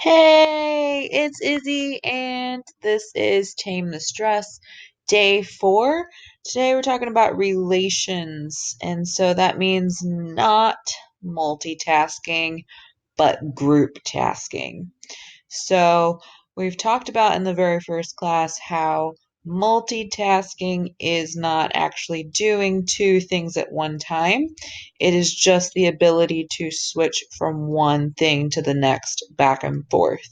Hey, it's Izzy, and this is Tame the Stress, day 4. Today we're talking about relations, and so that means not multitasking, but group tasking. So, we've talked about in the very first class how multitasking is not actually doing two things at one time. It is just the ability to switch from one thing to the next back and forth.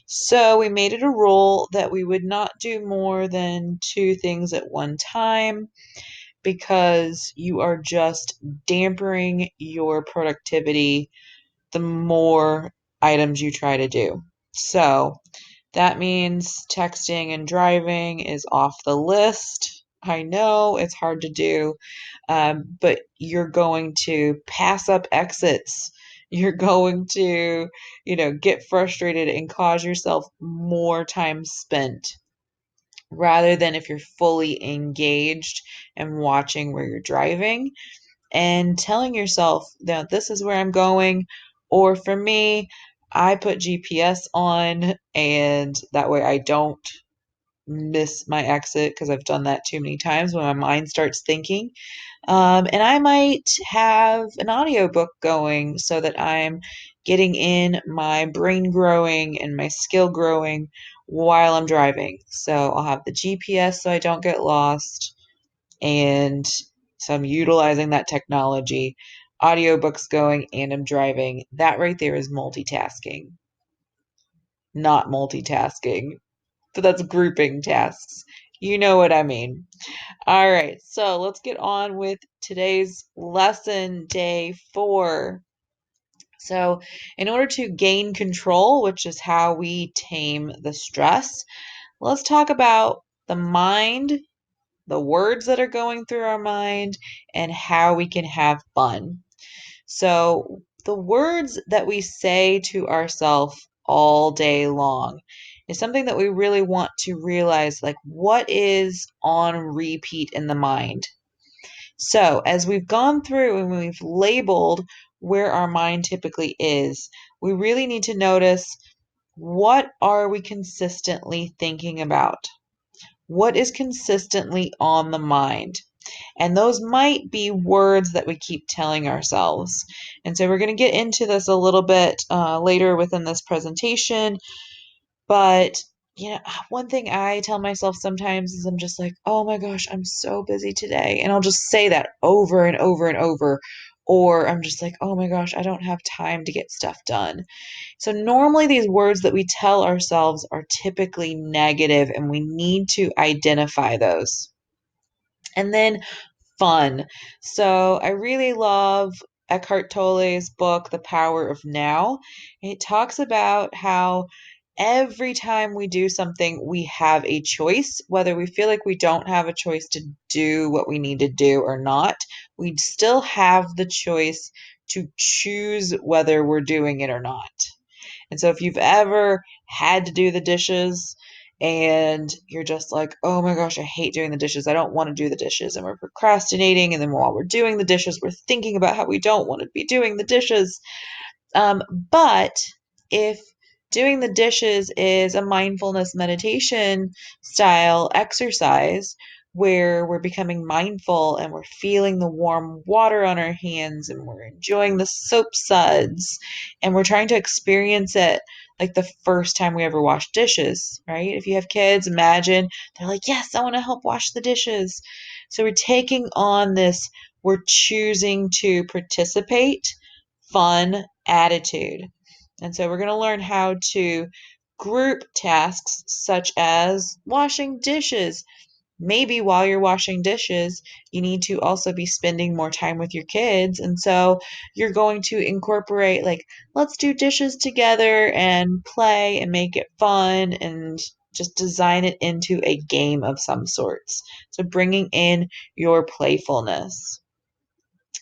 So, we made it a rule that we would not do more than two things at one time because you are just dampering your productivity the more items you try to do. So that means texting and driving is off the list. I know it's hard to do, but you're going to pass up exits. You're going to, get frustrated and cause yourself more time spent rather than if you're fully engaged and watching where you're driving and telling yourself that this is where I'm going. Or for me, I put GPS on, and that way I don't miss my exit because I've done that too many times when my mind starts thinking. And I might have an audiobook going so that I'm getting in my brain growing and my skill growing while I'm driving. So I'll have the GPS so I don't get lost, and so I'm utilizing that technology, audiobooks going, and I'm driving. That right there is multitasking, not multitasking, but that's grouping tasks. You know what I mean. All right, so let's get on with today's lesson, day 4. So, in order to gain control, which is how we tame the stress, let's talk about the mind, the words that are going through our mind, and how we can have fun. So, the words that we say to ourselves all day long is something that we really want to realize, like what is on repeat in the mind. So, as we've gone through and we've labeled where our mind typically is, we really need to notice, what are we consistently thinking about? What is consistently on the mind? And those might be words that we keep telling ourselves. And so we're going to get into this a little bit later within this presentation. But, one thing I tell myself sometimes is I'm just like, oh my gosh, I'm so busy today. And I'll just say that over and over and over. Or I'm just like, oh my gosh, I don't have time to get stuff done. So normally these words that we tell ourselves are typically negative, and we need to identify those. And then fun. So I really love Eckhart Tolle's book, The Power of Now. It talks about how every time we do something, we have a choice, whether we feel like we don't have a choice to do what we need to do or not. We still have the choice to choose whether we're doing it or not. And so if you've ever had to do the dishes and you're just like, oh my gosh, I hate doing the dishes. I don't want to do the dishes. And we're procrastinating. And then while we're doing the dishes, we're thinking about how we don't want to be doing the dishes. But if doing the dishes is a mindfulness meditation style exercise where we're becoming mindful and we're feeling the warm water on our hands and we're enjoying the soap suds and we're trying to experience it like the first time we ever wash dishes, right? If you have kids, imagine they're like, yes, I want to help wash the dishes. So we're taking on this, we're choosing to participate fun attitude. And so we're going to learn how to group tasks such as washing dishes. Maybe while you're washing dishes, you need to also be spending more time with your kids. And so you're going to incorporate, like, let's do dishes together and play and make it fun and just design it into a game of some sorts. So bringing in your playfulness.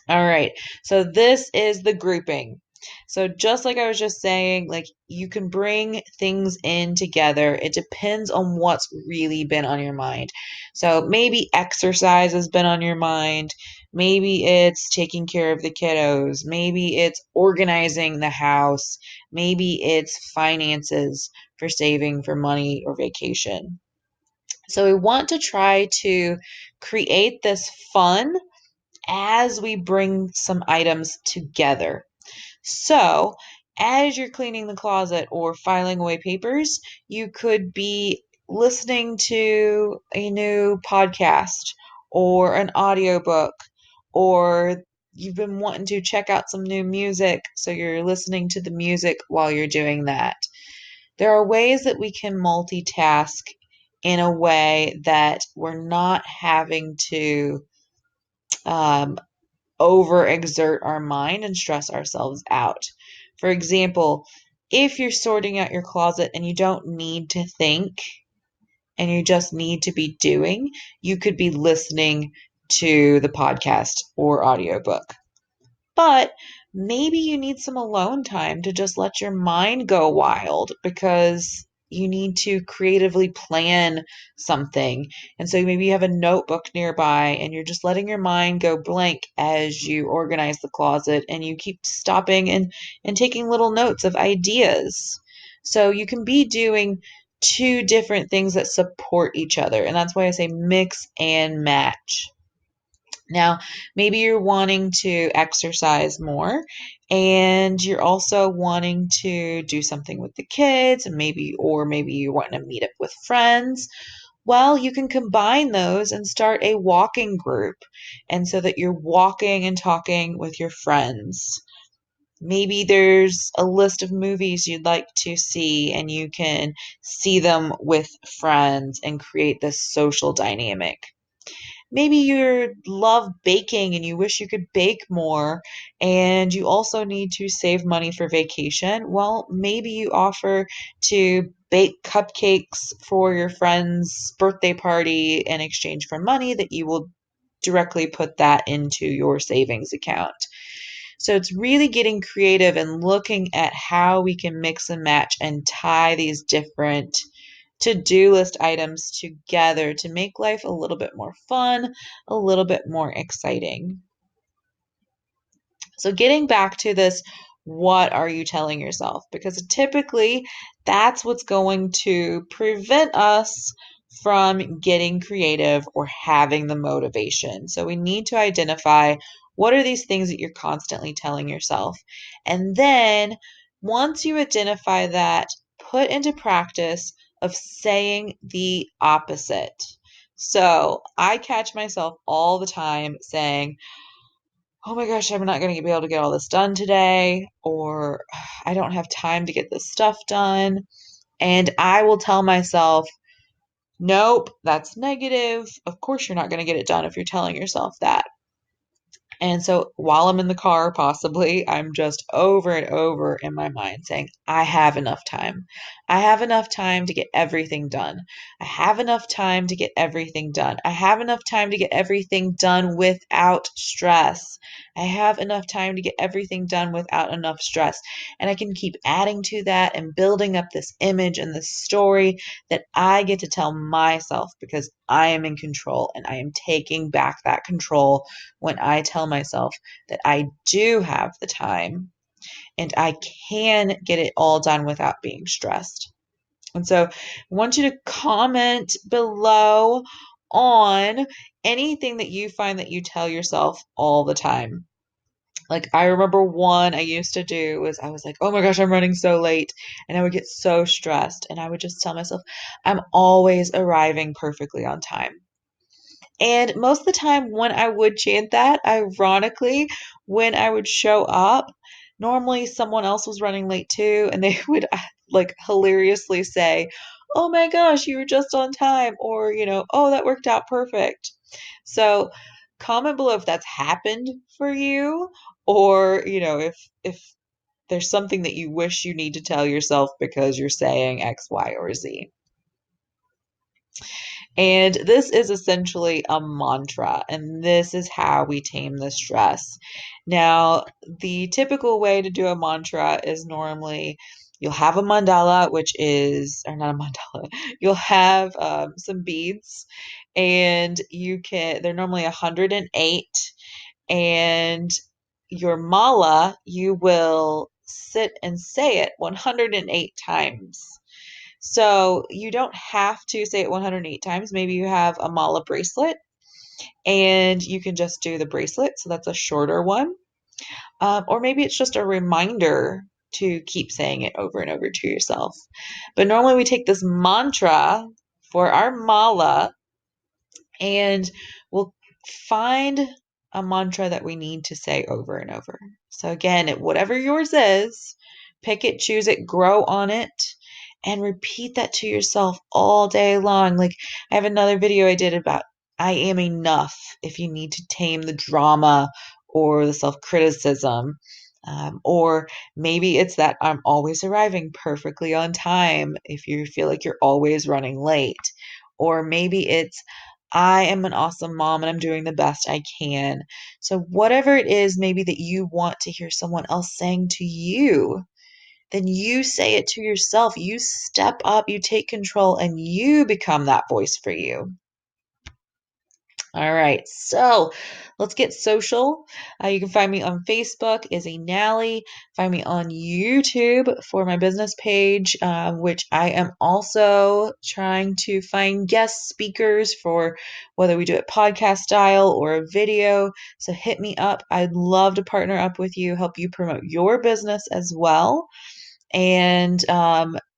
All right, so this is the grouping. So just like I was just saying, like you can bring things in together. It depends on what's really been on your mind. So maybe exercise has been on your mind. Maybe it's taking care of the kiddos. Maybe it's organizing the house. Maybe it's finances for saving for money or vacation. So we want to try to create this fun as we bring some items together. So, as you're cleaning the closet or filing away papers, you could be listening to a new podcast or an audiobook, or you've been wanting to check out some new music, so you're listening to the music while you're doing that. There are ways that we can multitask in a way that we're not having to um, overexert our mind and stress ourselves out. For example, if you're sorting out your closet and you don't need to think and you just need to be doing, you could be listening to the podcast or audiobook. But maybe you need some alone time to just let your mind go wild because you need to creatively plan something. And so maybe you have a notebook nearby and you're just letting your mind go blank as you organize the closet and you keep stopping and taking little notes of ideas. So you can be doing two different things that support each other. And that's why I say mix and match. Now, maybe you're wanting to exercise more and you're also wanting to do something with the kids and maybe you're wanting to meet up with friends. Well, you can combine those and start a walking group. And so that you're walking and talking with your friends. Maybe there's a list of movies you'd like to see and you can see them with friends and create this social dynamic. Maybe you love baking and you wish you could bake more and you also need to save money for vacation. Well, maybe you offer to bake cupcakes for your friend's birthday party in exchange for money that you will directly put that into your savings account. So it's really getting creative and looking at how we can mix and match and tie these different to-do list items together to make life a little bit more fun, a little bit more exciting. So getting back to this, what are you telling yourself? Because typically that's what's going to prevent us from getting creative or having the motivation. So we need to identify what are these things that you're constantly telling yourself. And then once you identify that, put into practice of saying the opposite. So I catch myself all the time saying, oh my gosh, I'm not going to be able to get all this done today, or I don't have time to get this stuff done. And I will tell myself, nope, that's negative. Of course, you're not going to get it done if you're telling yourself that. And so while I'm in the car, possibly, I'm just over and over in my mind saying, I have enough time. I have enough time to get everything done. I have enough time to get everything done. I have enough time to get everything done without stress. I have enough time to get everything done without enough stress. And I can keep adding to that and building up this image and this story that I get to tell myself because I am in control and I am taking back that control when I tell myself that I do have the time and I can get it all done without being stressed. And so I want you to comment below on anything that you find that you tell yourself all the time. Like I remember one I used to do was I was like, oh my gosh, I'm running so late. And I would get so stressed and I would just tell myself, I'm always arriving perfectly on time. And most of the time when I would chant that, ironically, when I would show up, normally someone else was running late too, and they would like hilariously say, oh my gosh, you were just on time, or, oh, that worked out perfect. So comment below if that's happened for you, or, if there's something that you wish you need to tell yourself because you're saying X, Y, or Z. And this is essentially a mantra, and this is how we tame the stress. Now, the typical way to do a mantra is normally You'll have a mandala, which is, or not a mandala, you'll have some beads, and they're normally 108. And your mala, you will sit and say it 108 times. So you don't have to say it 108 times. Maybe you have a mala bracelet and you can just do the bracelet. So that's a shorter one. Or maybe it's just a reminder to keep saying it over and over to yourself. But normally we take this mantra for our mala and we'll find a mantra that we need to say over and over. So again, whatever yours is, pick it, choose it, grow on it, and repeat that to yourself all day long. Like I have another video I did about I am enough if you need to tame the drama or the self-criticism. Or maybe it's that I'm always arriving perfectly on time if you feel like you're always running late. Or maybe it's I am an awesome mom and I'm doing the best I can. So, whatever it is, maybe that you want to hear someone else saying to you, then you say it to yourself. You step up, you take control, and you become that voice for you. All right, so let's get social. You can find me on Facebook, Izzy Nally. Find me on YouTube for my business page, which I am also trying to find guest speakers for whether we do it podcast style or a video. So hit me up. I'd love to partner up with you, help you promote your business as well. And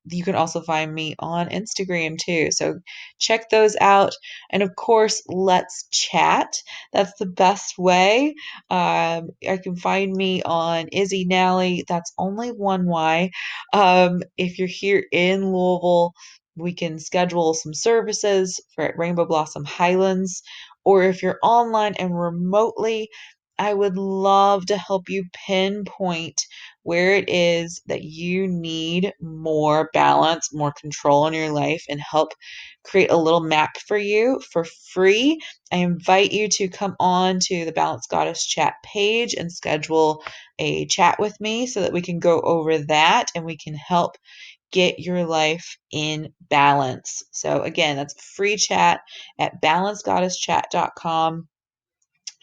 you can also find me on Instagram too. So check those out. And of course, let's chat. That's the best way. I can find me on Izzy Nally. That's only one Y. If you're here in Louisville, we can schedule some services for at Rainbow Blossom Highlands. Or if you're online and remotely, I would love to help you pinpoint where it is that you need more balance, more control in your life, and help create a little map for you for free. I invite you to come on to the Balance Goddess chat page and schedule a chat with me so that we can go over that and we can help get your life in balance. So again, that's free chat at balancegoddesschat.com.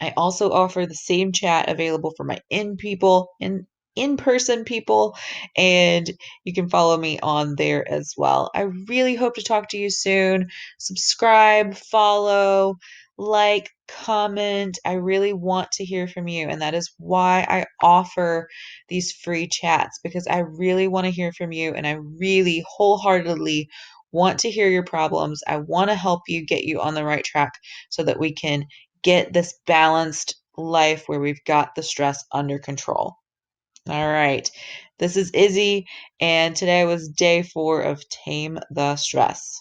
I also offer the same chat available for my in-person people, and you can follow me on there as well. I really hope to talk to you soon. Subscribe, follow, like, comment. I really want to hear from you, and that is why I offer these free chats, because I really want to hear from you and I really wholeheartedly want to hear your problems. I want to help you get you on the right track so that we can get this balanced life where we've got the stress under control. All right. This is Izzy, and today was day 4 of Tame the Stress.